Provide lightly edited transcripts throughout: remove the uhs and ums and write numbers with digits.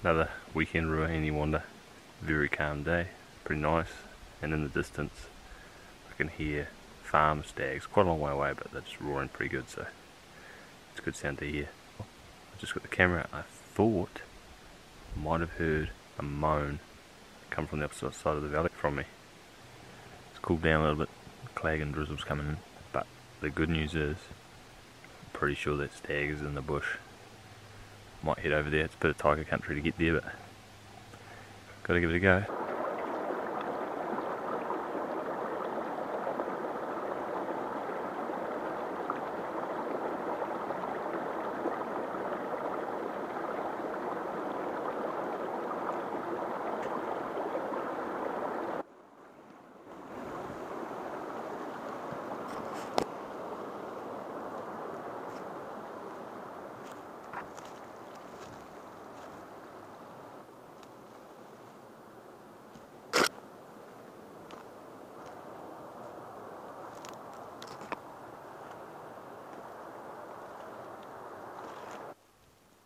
Another weekend Ruahine wander. Very calm day, pretty nice, and in the distance I can hear farm stags, quite a long way away, but they're just roaring pretty good, so it's a good sound to hear. I just got the camera. I thought I might have heard a moan come from the opposite side of the valley from me. It's cooled down a little bit, clag and drizzle's coming in, but the good news is I'm pretty sure that stag is in the bush. Might head over there. It's a bit of tiger country to get there, but gotta give it a go.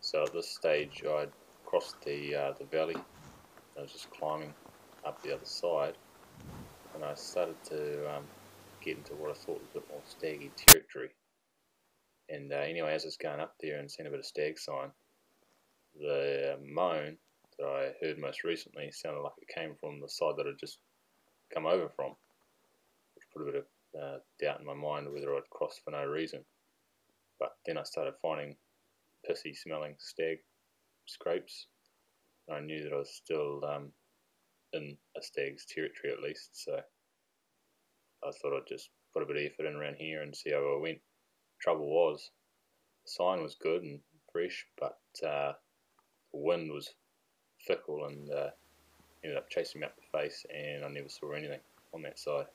So at this stage I'd crossed the valley. I was just climbing up the other side, and I started to get into what I thought was a bit more staggy territory. And anyway, as I was going up there and seeing a bit of stag sign, the moan that I heard most recently sounded like it came from the side that I'd just come over from, which put a bit of doubt in my mind whether I'd crossed for no reason. But then I started finding pissy smelling stag scrapes. I knew that I was still in a stag's territory at least, so I thought I'd just put a bit of effort in around here and see how I went. Trouble was, the sign was good and fresh, but the wind was fickle and ended up chasing me up the face, and I never saw anything on that side.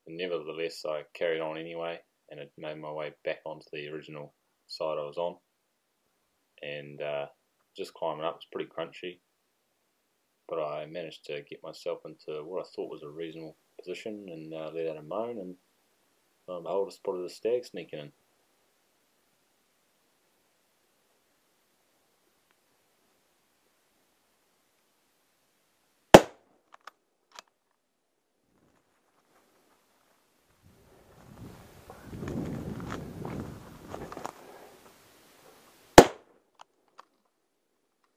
But nevertheless, I carried on anyway, and it made my way back onto the original side I was on, and just climbing up was pretty crunchy, but I managed to get myself into what I thought was a reasonable position and let out a moan, and lo and behold, I spotted a stag sneaking in.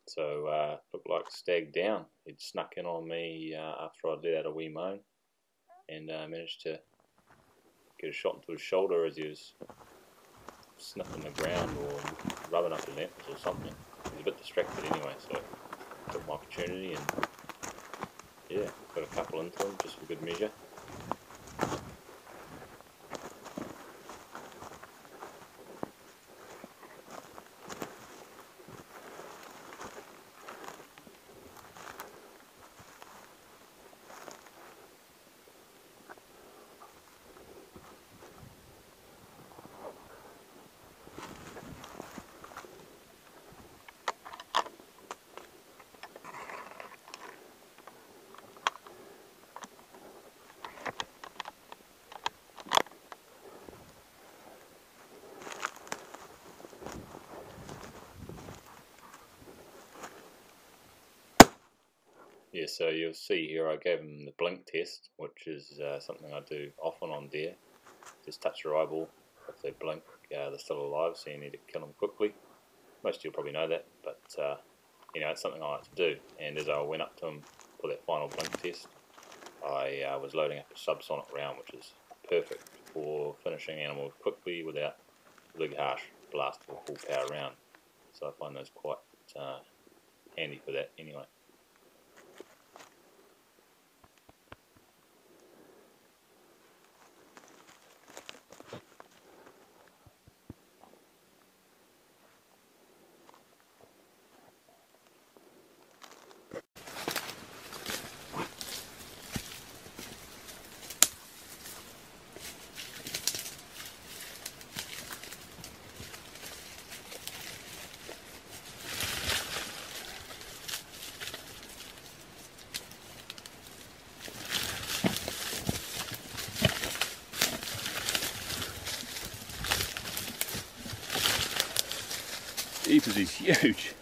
So looked like stag down. He'd snuck in on me after I'd let out a wee moan, and managed to get a shot into his shoulder as he was sniffing the ground or rubbing up the nipples or something. He was a bit distracted anyway, so I took my opportunity and yeah, got a couple into him just for good measure. Yeah, so you'll see here I gave him the blink test, which is something I do often on deer. Just touch your eyeball. If they blink, they're still alive, so you need to kill them quickly. Most of you probably know that, but you know, it's something I like to do. And as I went up to him for that final blink test, I was loading up a subsonic round, which is perfect for finishing animals quickly without a big harsh blast or full power round. So I find those quite handy for that anyway. Jeepers, he's huge.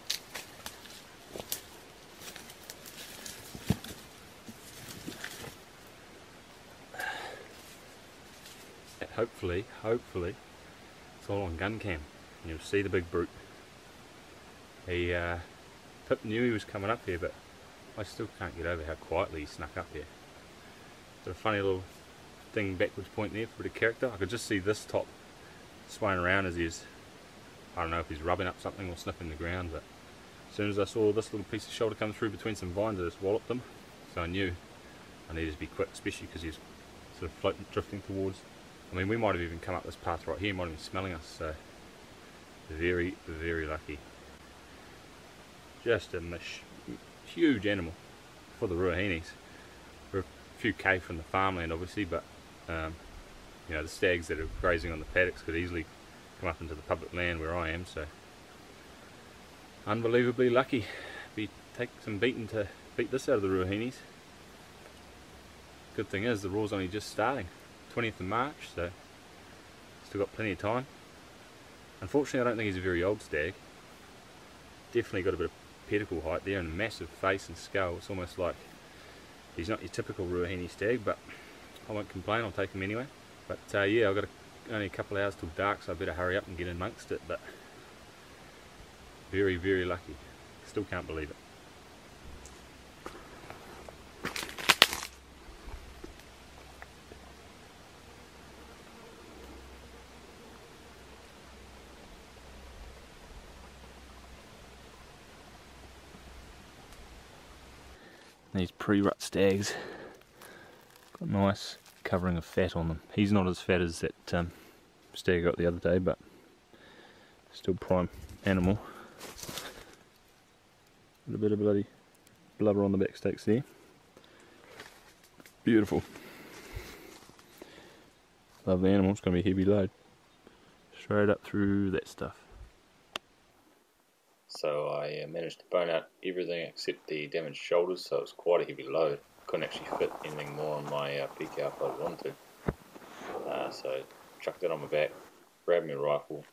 hopefully it's all on gun cam and you'll see the big brute. Pip knew he was coming up here, but I still can't get over how quietly he snuck up here. Got a funny little thing backwards point there for a bit of character. I could just see this top swaying around as he's, I don't know if he's rubbing up something or sniffing the ground, but as soon as I saw this little piece of shoulder come through between some vines, I just walloped him. So I knew I needed to be quick, especially because he's sort of floating, drifting towards. I mean, we might have even come up this path right here, he might have been smelling us, so very, very lucky. Just a huge animal for the Ruahines. We're a few K from the farmland obviously, but you know, the stags that are grazing on the paddocks could easily come up into the public land where I am, so unbelievably lucky. Take some beating to beat this out of the Ruahines. Good thing is the raw's only just starting, 20th of March, so still got plenty of time. Unfortunately I don't think he's a very old stag. Definitely got a bit of pedicle height there and a massive face and skull. It's almost like he's not your typical Ruahine stag, but I won't complain, I'll take him anyway. But yeah, I've got only a couple of hours till dark, so I better hurry up and get in amongst it, but very, very lucky. Still can't believe it. These pre-rut stags got a nice covering of fat on them. He's not as fat as that stag I got the other day, but still prime animal. Got a bit of bloody blubber on the back stakes there. Beautiful. Lovely animal. It's going to be a heavy load. Straight up through that stuff. So I managed to bone out everything except the damaged shoulders, so it was quite a heavy load. Couldn't actually fit anything more on my PK if I wanted to. So chucked that on my back, grabbed my rifle,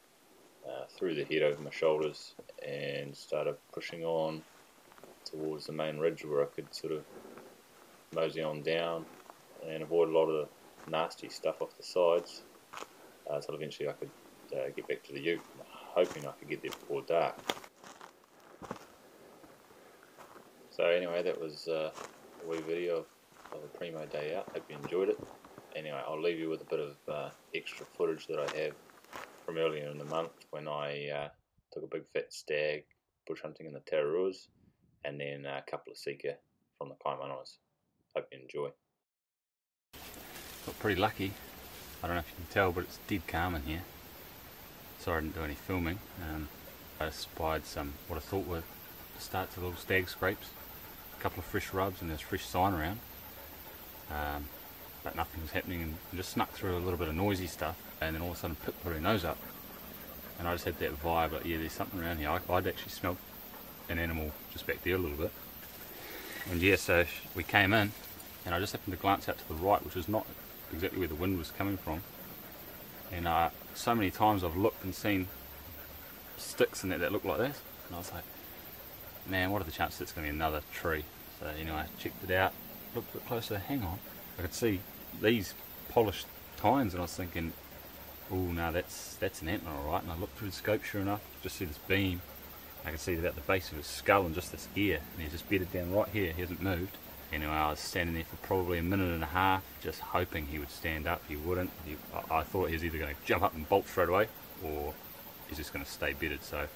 threw the head over my shoulders and started pushing on towards the main ridge where I could sort of mosey on down and avoid a lot of the nasty stuff off the sides, until eventually I could get back to the ute, hoping I could get there before dark. So anyway, that was a wee video of a primo day out. Hope you enjoyed it. Anyway, I'll leave you with a bit of extra footage that I have from earlier in the month when I took a big fat stag bush hunting in the Tararuas, and then a couple of Sika from the Kaimanawas. Hope you enjoy. Got pretty lucky. I don't know if you can tell, but it's dead calm in here. Sorry I didn't do any filming. I spied some, what I thought were the starts of little stag scrapes. A couple of fresh rubs and there's fresh sign around. But nothing was happening, and just snuck through a little bit of noisy stuff, and then all of a sudden Pip put her nose up. And I just had that vibe, like, yeah, there's something around here. I'd actually smelled an animal just back there a little bit. And yeah, so we came in, and I just happened to glance out to the right, which was not exactly where the wind was coming from. And so many times I've looked and seen sticks in that look like this, and I was like, man, what are the chances it's going to be another tree? So anyway, I checked it out, looked a bit closer, hang on, I could see these polished tines, and I was thinking, oh no, that's an antler alright. And I looked through the scope, sure enough, just see this beam. I could see about the base of his skull and just this ear, and he's just bedded down right here, he hasn't moved. Anyway, I was standing there for probably a minute and a half, just hoping he would stand up. He wouldn't. I thought he was either going to jump up and bolt straight away, or he's just going to stay bedded. So,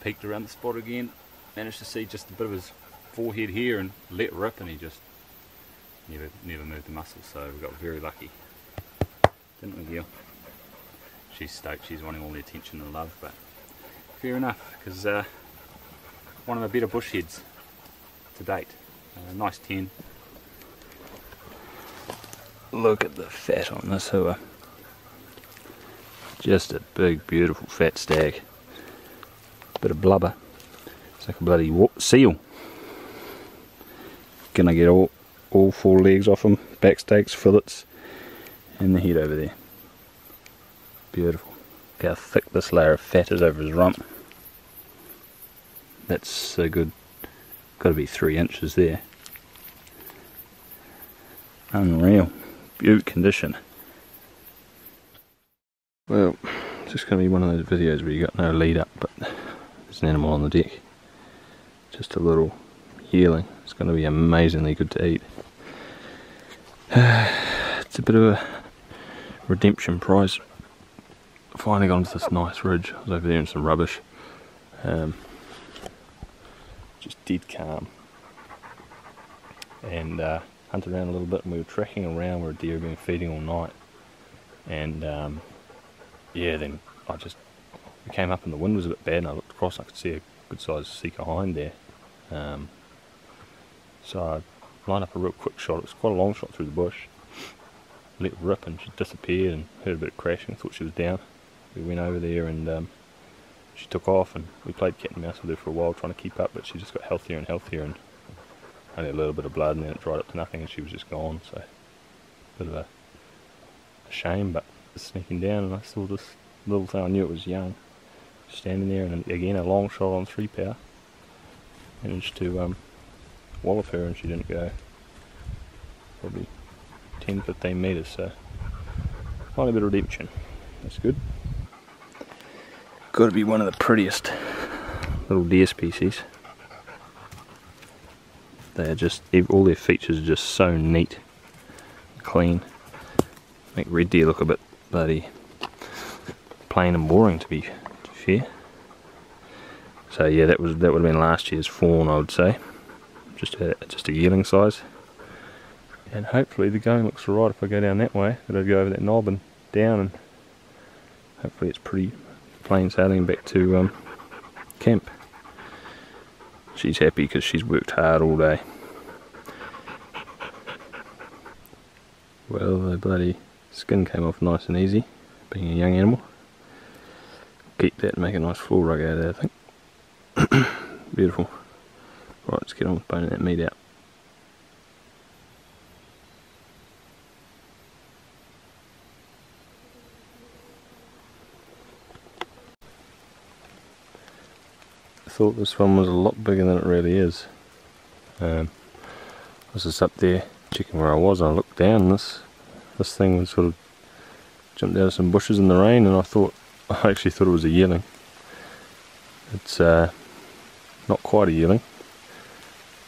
peeked around the spot again, managed to see just a bit of his forehead here, and let rip, and he just never moved the muscle. So we got very lucky, didn't we, Gil? She's stoked. She's wanting all the attention and love, but fair enough, because one of the better bush heads to date. Nice 10. Look at the fat on this hua. Just a big, beautiful fat stag. Bit of blubber. It's like a bloody seal. Gonna get all 4 legs off him, back stakes, fillets, and the head over there. Beautiful. Look how thick this layer of fat is over his rump. That's so good. Got to be 3 inches there. Unreal. Beaut condition. Well, it's just going to be one of those videos where you got no lead up, but there's an animal on the deck. Just a little yearling. It's going to be amazingly good to eat. It's a bit of a redemption prize. Finally got onto this nice ridge. I was over there in some rubbish. Just dead calm. And hunted around a little bit, and we were tracking around where a deer had been feeding all night. And yeah, then we came up and the wind was a bit bad, and I looked across and I could see a good sized Sika hind there. So I lined up a real quick shot. It was quite a long shot through the bush. Let it rip and she disappeared, and heard a bit of crashing, thought she was down. We went over there and she took off, and we played cat and mouse with her for a while trying to keep up, but she just got healthier and healthier, and only a little bit of blood, and then it dried up to nothing and she was just gone. So a bit of a shame, but sneaking down, and I saw this little thing. I knew it was young, standing there, and again a long shot on 3 power. Managed to wallop her, and she didn't go probably 10-15 metres, so quite a bit of redemption. That's good. Got to be one of the prettiest little deer species. They are just, all their features are just so neat, clean. Make red deer look a bit bloody plain and boring, to be fair. So yeah, that would have been last year's fawn, I would say. Just a yearling size. And hopefully the going looks alright if I go down that way. But I'll go over that knob and down, and hopefully it's pretty plain sailing back to camp. She's happy because she's worked hard all day. Well, the bloody skin came off nice and easy, being a young animal. Keep that and make a nice floor rug out of it, I think. Beautiful. Right, let's get on with boning that meat out. I thought this one was a lot bigger than it really is. I was just up there checking where I was, and I looked down, and this thing was sort of jumped out of some bushes in the rain, and I actually thought it was a yearling. It's not quite a yearling,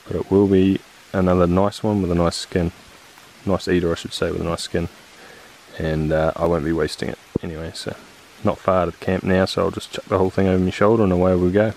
but it will be another nice one with a nice skin. Nice eater, I should say, with a nice skin. And I won't be wasting it anyway, so not far to the camp now, so I'll just chuck the whole thing over my shoulder and away we go.